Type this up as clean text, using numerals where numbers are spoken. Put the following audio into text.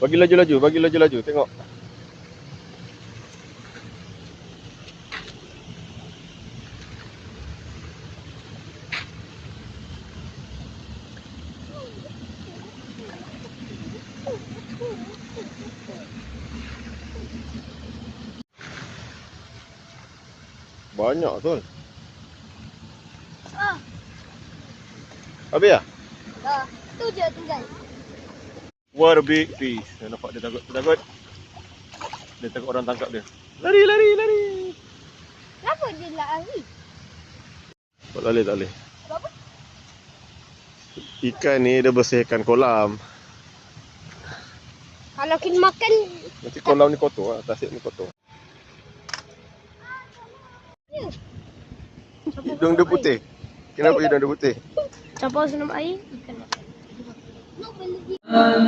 Bagi laju-laju, bagi laju-laju. Tengok. Banyak tu. Habis dah? Tu je tinggal. What a big fish. Nampak dia takut, dia takut. Dia takut orang tangkap dia. Lari, lari, lari. Kenapa dia lari? Tak boleh, tak boleh. Apa? Ikan ni dia bersihkan kolam. Kalau kita makan, Nanti kolam ni kotor lah. Tasik ni kotor. Hidung dia putih. Kenapa hidung dia putih? campur senam air, ikan makan. Allah